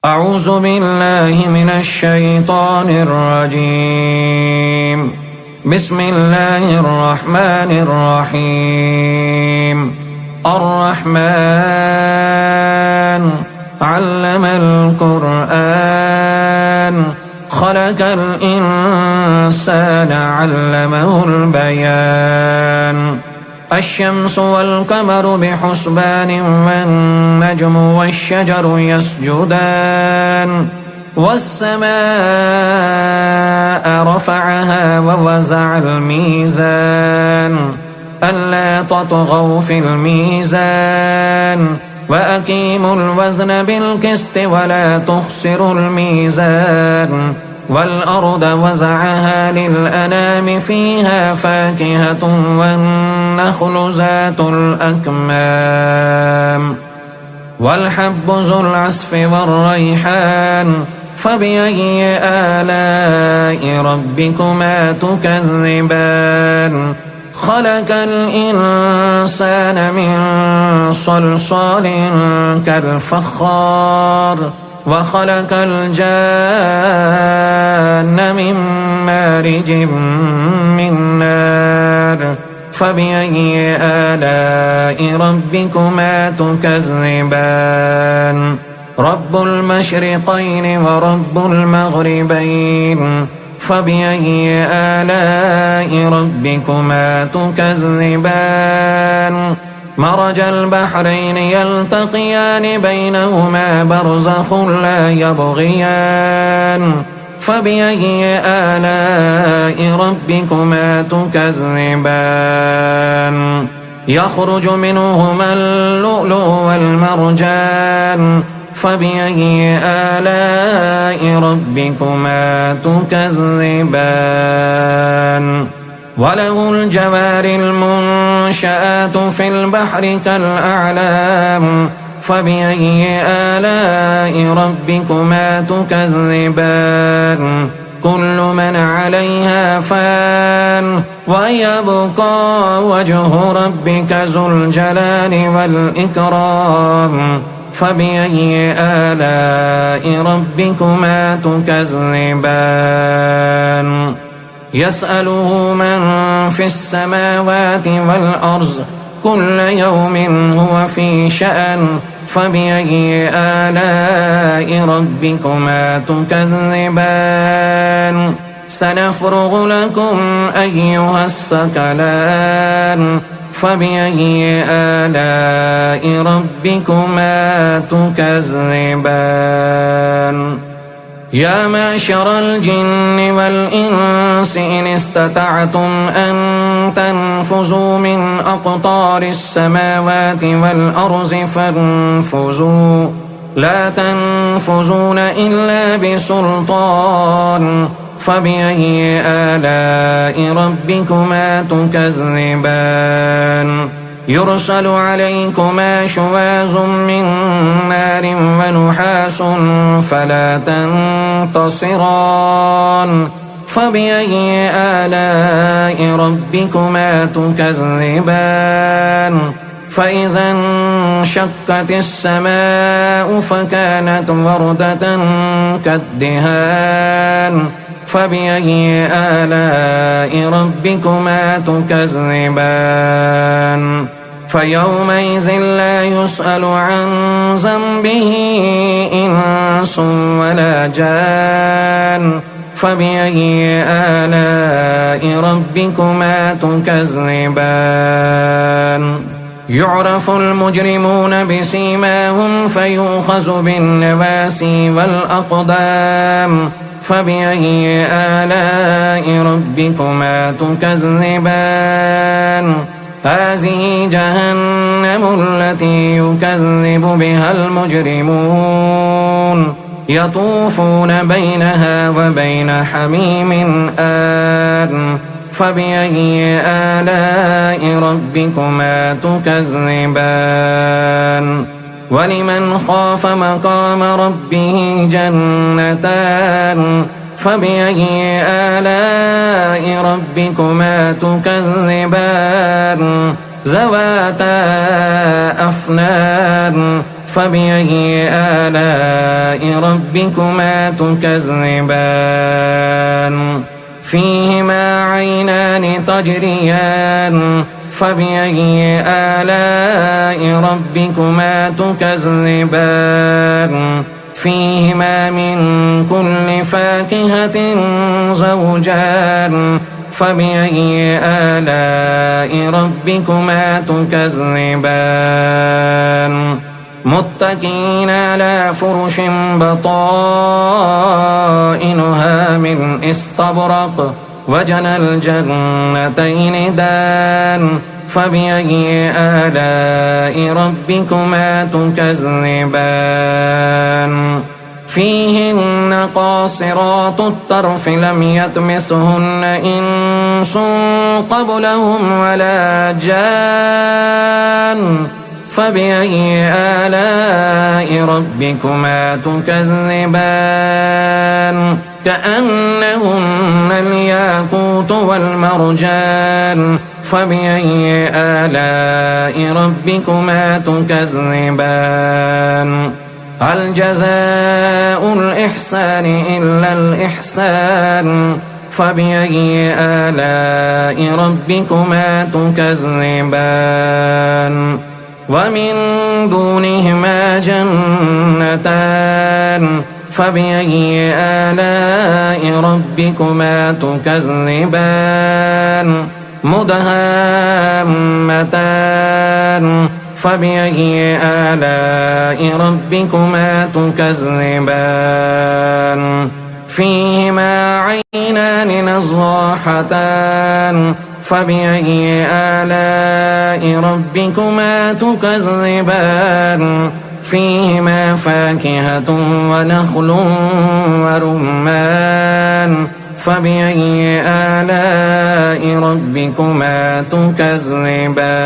أعوذ بالله من الشيطان الرجيم. بسم الله الرحمن الرحيم. الرحمن علم القرآن خلق الإنسان علمه البيان. الشمس والقمر بحسبان والنجم والشجر يسجدان والسماء رفعها ووزع الميزان ألا تطغوا في الميزان وأقيموا الوزن بالقسط ولا تخسروا الميزان والأرض وزعها للأنام فيها فاكهة والنخل ذات الأكمام والحب ذو العصف والريحان فبأي آلاء ربكما تكذبان. خلق الإنسان من صلصال كالفخار وخلق الجان من مارج من نار فبأي آلاء ربكما تكذبان. رب المشرقين ورب المغربين فبأي آلاء ربكما تكذبان. مرج البحرين يلتقيان بينهما برزخ لا يبغيان فبأي آلاء ربكما تكذبان. يخرج منهما اللؤلؤ والمرجان فبأي آلاء ربكما تكذبان. وله الجوار المنشآت في البحر كالأعلام فبأي آلاء ربكما تكذبان. كل من عليها فان ويبقى وجه ربك ذو الجلال والإكرام فبأي آلاء ربكما تكذبان. يسأله من في السماوات والأرض كل يوم هو في شأن فبأي آلاء ربكما تكذبان. سنفرغ لكم أيها الثقلان فبأي آلاء ربكما تكذبان. يا معشر الجن والإنس إن استطعتم أن تنفذوا من أقطار السماوات والأرض فانفذوا لا تنفذون إلا بسلطان فبأي آلاء ربكما تكذبان. يرسل عليكما شواظ من نار ونحاس فلا تنتصران فبأي آلاء ربكما تكذبان. فإذا انشقت السماء فكانت وردة كالدهان فبأي آلاء ربكما تكذبان. فيومئذ لا يسأل عن ذنبه إنس ولا جان فبأي آلاء ربكما تكذبان. يعرف المجرمون بسيماهم فيؤخذ بالنواسي والأقدام فبأي آلاء ربكما تكذبان. هذه جهنم التي يكذب بها المجرمون يطوفون بينها وبين حميم آن فبأي آلاء ربكما تكذبان. ولمن خاف مقام ربه جنتان فبأي آلاء ربكما تكذبان. ذواتا أفنان فبأي آلاء ربكما تكذبان فيهما عينان تجريان فبأي آلاء ربكما تكذبان فيهما من كل فاكهة زوجان فبأي آلاء ربكما تكذبان متكئين على فرش بطائنها من استبرق وجنى الجنتين دان فبأي آلاء ربكما تكذبان فيهن قاصرات الطرف لم يطمثهن إنس قبلهم ولا جان فبأي آلاء ربكما تكذبان كأنهن الياقوت والمرجان فبأي آلاء ربكما تكذبان هل جزاء الإحسان إلا الإحسان فبأي آلاء ربكما تكذبان ومن دونهما جنتان فبأي آلاء ربكما تكذبان مدهامتان فبأي آلاء ربكما تكذبان فيهما عينان نضاحتان فبأي آلاء ربكما تكذبان فيهما فاكهة ونخل ورمان فبأي آلاء ربكما تكذبان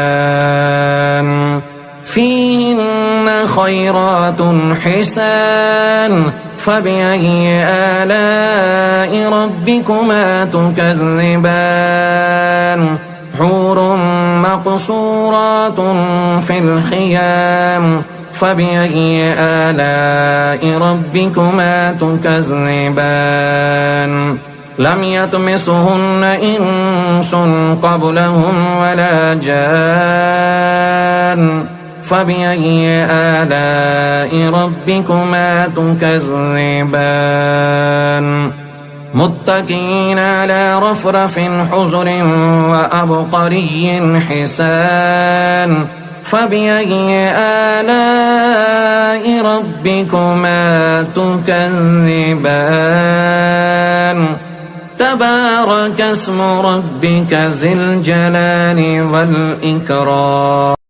فيهن خيرات حسان فبأي آلاء ربكما تكذبان حور مقصورات في الخيام فبأي آلاء ربكما تكذبان لم يطمثهن إنس قبلهم ولا جان فبأي آلاء ربكما تكذبان متكئين على رفرف حزر وأبقري حسان فبأي آلاء ربكما تكذبان تبارك اسم ربك ذي الجلال والإكرام.